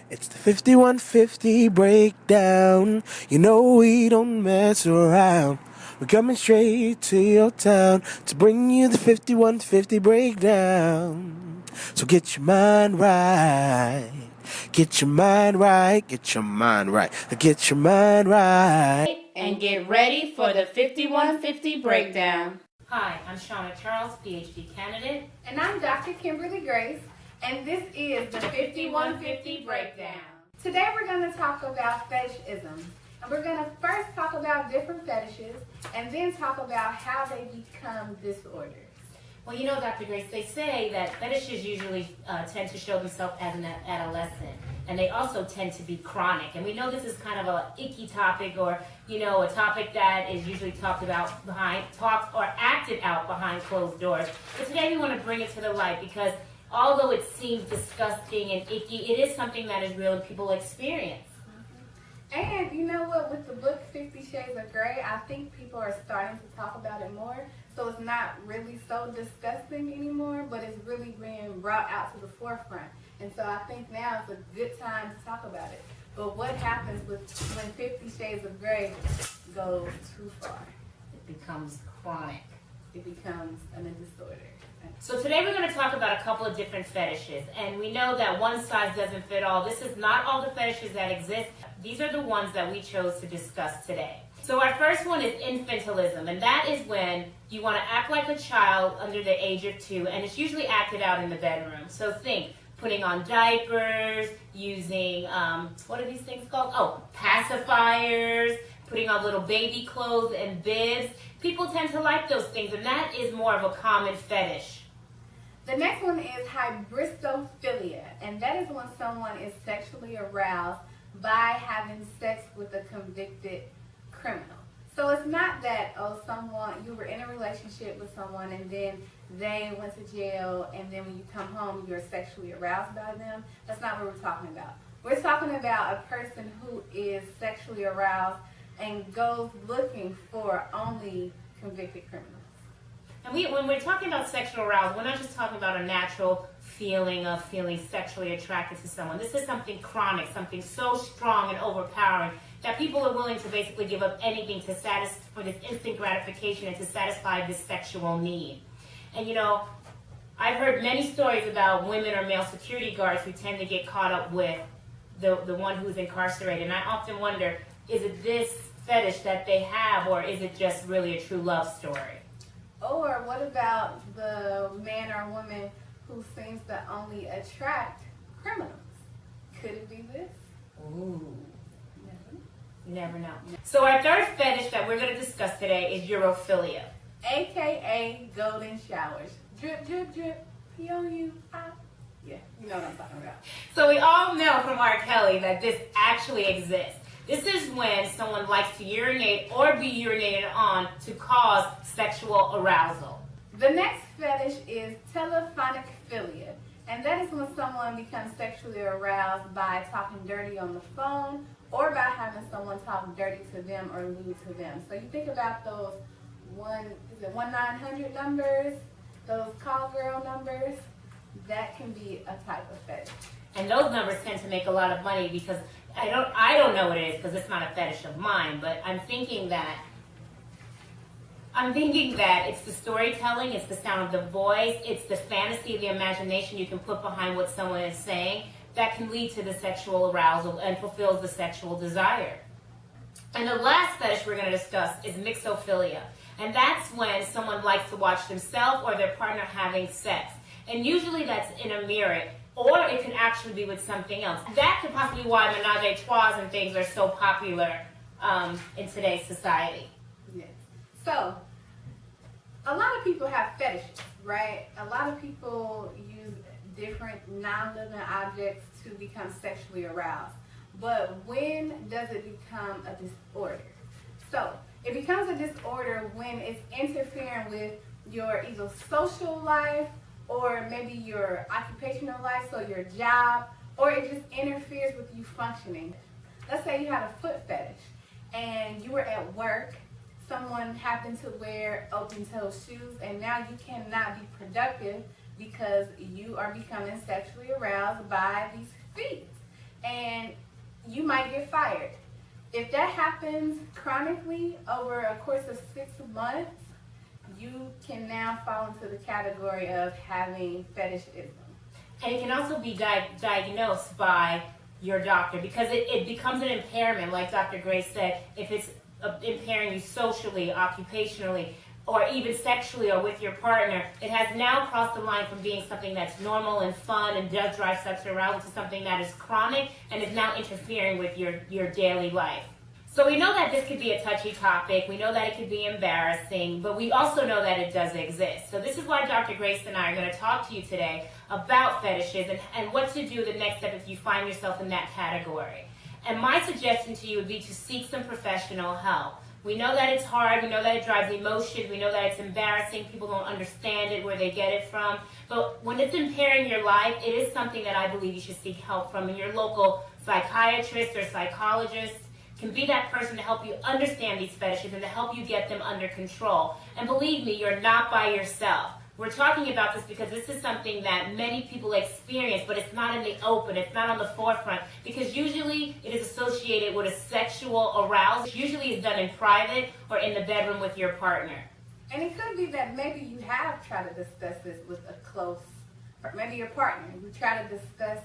It's the 5150 breakdown. You know we don't mess around. We're coming straight to your town to bring you the 5150 breakdown. So get your mind right. Get your mind right. Get your mind right. Get your mind right. And get ready for the 5150 breakdown. Hi, I'm Shawna Charles, PhD candidate. And I'm Dr. Kimberly Grace, and this is the 5150 breakdown. Today we're going to talk about fetishism. And we're going to first talk about different fetishes, and then talk about how they become disorders. Well, you know, Dr. Grace, they say that fetishes usually tend to show themselves as an adolescent, and they also tend to be chronic. And we know this is kind of a icky topic, or, you know, a topic that is usually talked or acted out behind closed doors. But today we want to bring it to the light because although it seems disgusting and icky, it is something that is real and people experience. And you know what, with the book 50 Shades of Grey, I think people are starting to talk about it more. So it's not really so disgusting anymore, but it's really being brought out to the forefront. And so I think now is a good time to talk about it. But what happens when 50 Shades of Grey goes too far? It becomes chronic. It becomes a disorder. So today we're going to talk about a couple of different fetishes, and we know that one size doesn't fit all. This is not all the fetishes that exist. These are the ones that we chose to discuss today. So our first one is infantilism, and that is when you want to act like a child under the age of 2, and it's usually acted out in the bedroom. So think putting on diapers, using, what are these things called? Oh, pacifiers, putting on little baby clothes and bibs. People tend to like those things, and that is more of a common fetish. The next one is hybristophilia, and that is when someone is sexually aroused by having sex with a convicted criminal. So it's not that, you were in a relationship with someone and then they went to jail, and then when you come home you're sexually aroused by them. That's not what we're talking about. We're talking about a person who is sexually aroused and goes looking for only convicted criminals. And when we're talking about sexual arousal, we're not just talking about a natural feeling of feeling sexually attracted to someone. This is something chronic, something so strong and overpowering that people are willing to basically give up anything to for this instant gratification and to satisfy this sexual need. And you know, I've heard many stories about women or male security guards who tend to get caught up with the one who's incarcerated. And I often wonder, is it this fetish that they have, or is it just really a true love story? Or what about the man or woman who seems to only attract criminals? Could it be this? Ooh. You never know. So our third fetish that we're going to discuss today is urophilia. AKA golden showers. Drip, drip, drip. P-O-U-I. Yeah, you know what I'm talking about. So we all know from R. Kelly that this actually exists. This is when someone likes to urinate or be urinated on to cause sexual arousal. The next fetish is telephonic philia, and that is when someone becomes sexually aroused by talking dirty on the phone or by having someone talk dirty to them or lewd to them. So you think about those 1-900 numbers, those call girl numbers, that can be a type of fetish. And those numbers tend to make a lot of money because I don't know what it is because it's not a fetish of mine, but I'm thinking that it's the storytelling, it's the sound of the voice, it's the fantasy, the imagination you can put behind what someone is saying that can lead to the sexual arousal and fulfills the sexual desire. And the last fetish we're going to discuss is mixophilia. And that's when someone likes to watch themselves or their partner having sex. And usually that's in a mirror, or it can actually be with something else. That could possibly be why menage a trois and things are so popular in today's society. Yes. So, a lot of people have fetishes, right? A lot of people use different non-living objects to become sexually aroused. But when does it become a disorder? So, it becomes a disorder when it's interfering with your either social life or maybe your occupational life, so your job, or it just interferes with you functioning. Let's say you had a foot fetish and you were at work, someone happened to wear open-toe shoes, and now you cannot be productive because you are becoming sexually aroused by these feet. And get fired. If that happens chronically over a course of 6 months, you can now fall into the category of having fetishism. And it can also be diagnosed by your doctor, because it becomes an impairment, like Dr. Grace said, if it's impairing you socially, occupationally, or even sexually or with your partner. It has now crossed the line from being something that's normal and fun and does drive sexual arousal to something that is chronic and is now interfering with your daily life. So we know that this could be a touchy topic. We know that it could be embarrassing, but we also know that it does exist. So this is why Dr. Grace and I are going to talk to you today about fetishes and what to do the next step if you find yourself in that category. And my suggestion to you would be to seek some professional help. We know that it's hard, we know that it drives emotions, we know that it's embarrassing, people don't understand it, where they get it from. But when it's impairing your life, it is something that I believe you should seek help from. And your local psychiatrist or psychologist can be that person to help you understand these fetishes and to help you get them under control. And believe me, you're not by yourself. We're talking about this because this is something that many people experience, but it's not in the open, it's not on the forefront, because usually it is associated with a sexual arousal. Usually it's done in private or in the bedroom with your partner. And it could be that maybe you have tried to discuss this with a close, maybe your partner. You try to discuss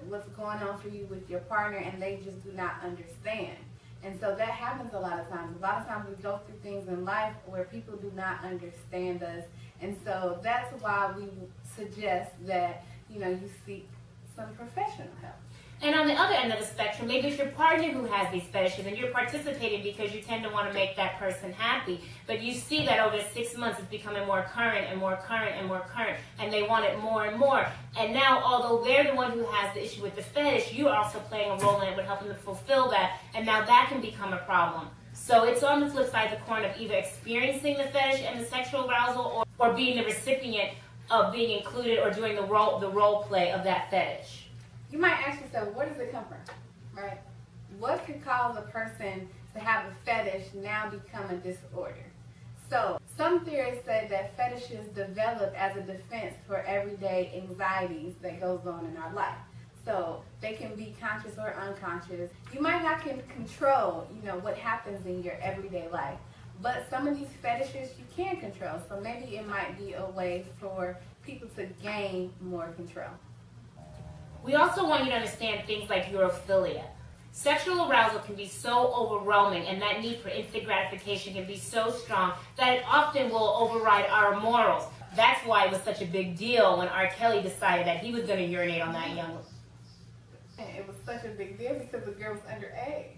what's going on for you with your partner, and they just do not understand. And so that happens a lot of times. A lot of times we go through things in life where people do not understand us. And so that's why we suggest that, you seek some professional help. And on the other end of the spectrum, maybe it's your partner who has these fetishes and you're participating because you tend to want to make that person happy. But you see that over 6 months it's becoming more current and more current and more current, and they want it more and more. And now, although they're the one who has the issue with the fetish, you're also playing a role in it with helping them fulfill that, and now that can become a problem. So it's on the flip side of the coin of either experiencing the fetish and the sexual arousal or being the recipient of being included or doing the role play of that fetish. You might ask yourself, where does it come from, right? What could cause a person to have a fetish now become a disorder? So, some theorists say that fetishes develop as a defense for everyday anxieties that goes on in our life. So, they can be conscious or unconscious. You might not can control, what happens in your everyday life. But some of these fetishes you can control. So maybe it might be a way for people to gain more control. We also want you to understand things like urophilia. Sexual arousal can be so overwhelming, and that need for instant gratification can be so strong that it often will override our morals. That's why it was such a big deal when R. Kelly decided that he was going to urinate on that young. It was such a big deal because the girl was underage.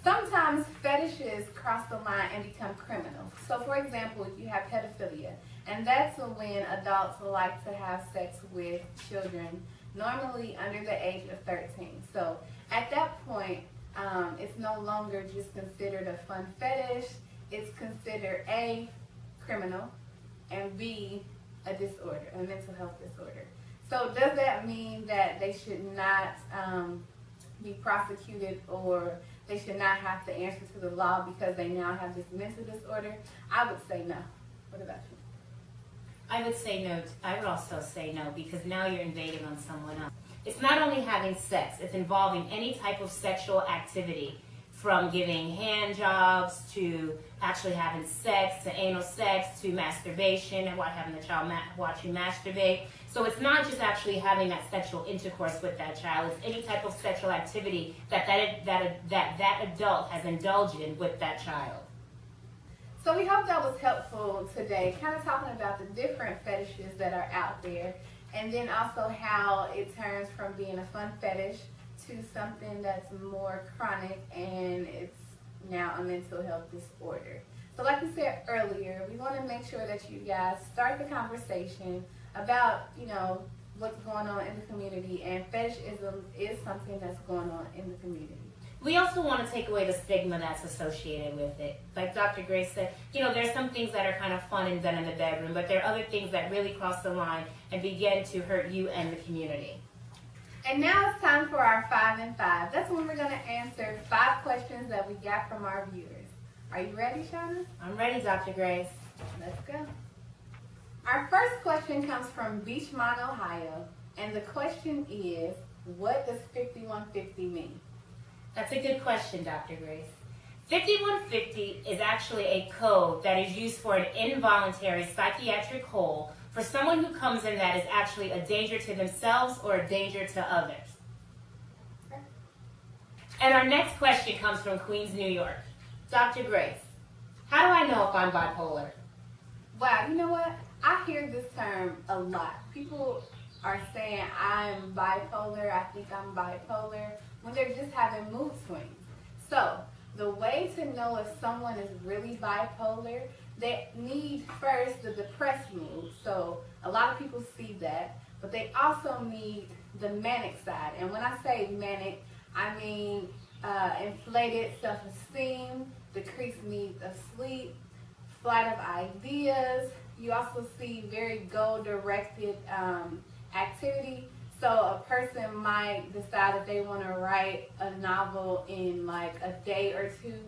Sometimes fetishes cross the line and become criminal. So, for example, you have pedophilia, and that's when adults like to have sex with children, normally under the age of 13. So at that point, it's no longer just considered a fun fetish. It's considered A, criminal, and B, a disorder, a mental health disorder. So does that mean that they should not be prosecuted, or they should not have to answer to the law because they now have this mental disorder? I would say no. What about you? I would say no. I would also say no, because now you're invading on someone else. It's not only having sex, it's involving any type of sexual activity, from giving hand jobs to actually having sex, to anal sex, to masturbation, and having the child watch you masturbate. So it's not just actually having that sexual intercourse with that child, it's any type of sexual activity that adult has indulged in with that child. So we hope that was helpful today, kind of talking about the different fetishes that are out there, and then also how it turns from being a fun fetish to something that's more chronic, and it's now a mental health disorder. So like we said earlier, we want to make sure that you guys start the conversation about, what's going on in the community, and fetishism is something that's going on in the community. We also want to take away the stigma that's associated with it. Like Dr. Grace said, there's some things that are kind of fun and done in the bedroom, but there are other things that really cross the line and begin to hurt you and the community. And now it's time for our 5 and 5. That's when we're going to answer 5 questions that we got from our viewers. Are you ready, Shawna? I'm ready, Dr. Grace. Let's go. Our first question comes from Beachmont, Ohio, and the question is, what does 5150 mean? That's a good question, Dr. Grace. 5150 is actually a code that is used for an involuntary psychiatric hold for someone who comes in that is actually a danger to themselves or a danger to others. And our next question comes from Queens, New York. Dr. Grace, how do I know if I'm bipolar? Wow, you know what? I hear this term a lot. People are saying I'm bipolar, I think I'm bipolar, when they're just having mood swings. So, the way to know if someone is really bipolar, they need first the depressed mood. So, a lot of people see that, but they also need the manic side. And when I say manic, I mean inflated self-esteem, decreased need of sleep, flight of ideas. You also see very goal-directed activity. So a person might decide that they want to write a novel in like a day or two.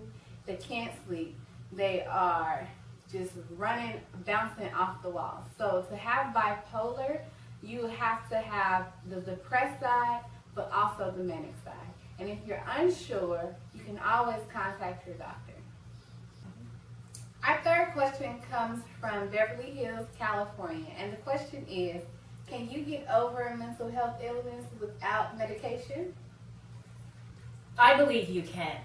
They can't sleep. They are just running, bouncing off the wall. So to have bipolar, you have to have the depressed side, but also the manic side. And if you're unsure, you can always contact your doctor. Our third question comes from Beverly Hills, California. And the question is, can you get over a mental health illness without medication? I believe you can.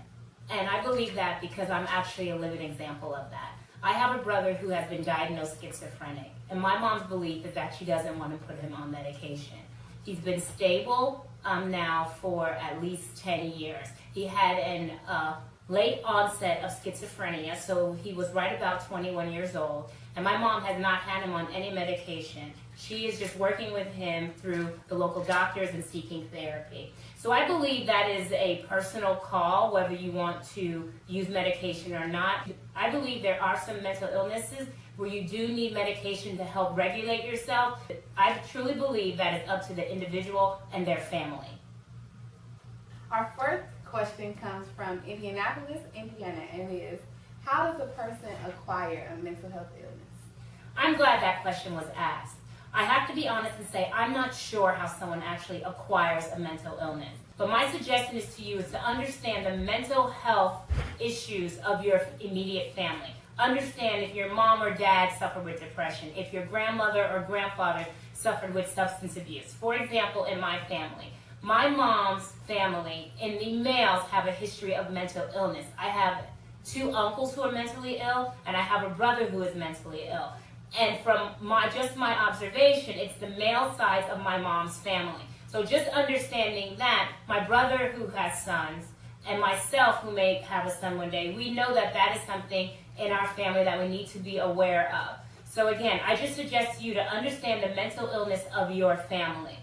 And I believe that because I'm actually a living example of that. I have a brother who has been diagnosed schizophrenic. And my mom's belief is that she doesn't want to put him on medication. He's been stable now for at least 10 years. He had an late onset of schizophrenia, so he was right about 21 years old. And my mom has not had him on any medication. She is just working with him through the local doctors and seeking therapy. So I believe that is a personal call, whether you want to use medication or not. I believe there are some mental illnesses where you do need medication to help regulate yourself. I truly believe that it's up to the individual and their family. Our fourth question comes from Indianapolis, Indiana, and is, how does a person acquire a mental health illness? I'm glad that question was asked. I have to be honest and say I'm not sure how someone actually acquires a mental illness. But my suggestion is to you is to understand the mental health issues of your immediate family. Understand if your mom or dad suffered with depression, if your grandmother or grandfather suffered with substance abuse. For example, in my family, my mom's family, in the males, have a history of mental illness. I have 2 uncles who are mentally ill, and I have a brother who is mentally ill. And from my observation, it's the male side of my mom's family. So just understanding that, my brother who has sons, and myself who may have a son one day, we know that that is something in our family that we need to be aware of. So again, I just suggest you to understand the mental illness of your family.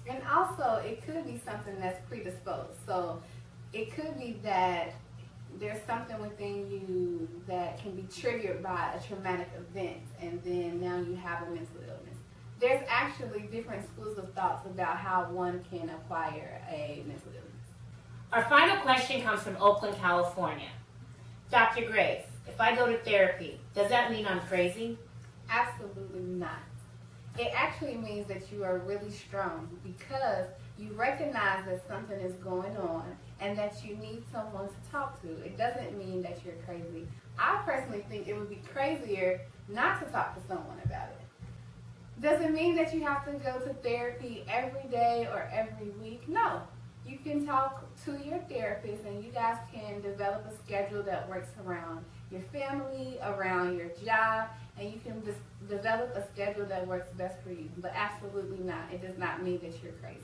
And also, it could be something that's predisposed. So it could be that there's something within you that can be triggered by a traumatic event, and then now you have a mental illness. There's actually different schools of thoughts about how one can acquire a mental illness. Our final question comes from Oakland, California. Dr. Grace, if I go to therapy, does that mean I'm crazy? Absolutely not. It actually means that you are really strong because you recognize that something is going on and that you need someone to talk to. It doesn't mean that you're crazy. I personally think it would be crazier not to talk to someone about it. Doesn't mean that you have to go to therapy every day or every week. No. You can talk to your therapist and you guys can develop a schedule that works around your family, around your job, and you can just develop a schedule that works best for you. But absolutely not. It does not mean that you're crazy.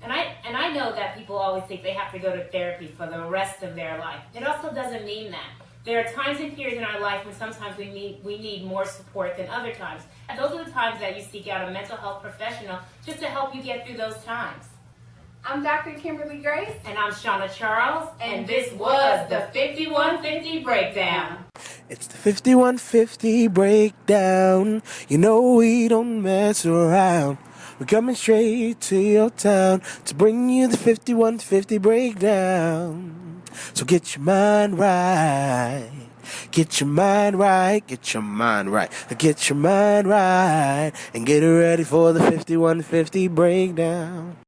And I know that people always think they have to go to therapy for the rest of their life. It also doesn't mean that. There are times and periods in our life when sometimes we need more support than other times. And those are the times that you seek out a mental health professional just to help you get through those times. I'm Dr. Kimberly Grace. And I'm Shawna Charles. And this was the 5150 Breakdown. It's the 5150 breakdown. You know we don't mess around. We're coming straight to your town to bring you the 5150 breakdown. So get your mind right. Get your mind right. Get your mind right. Get your mind right. And get ready for the 5150 breakdown.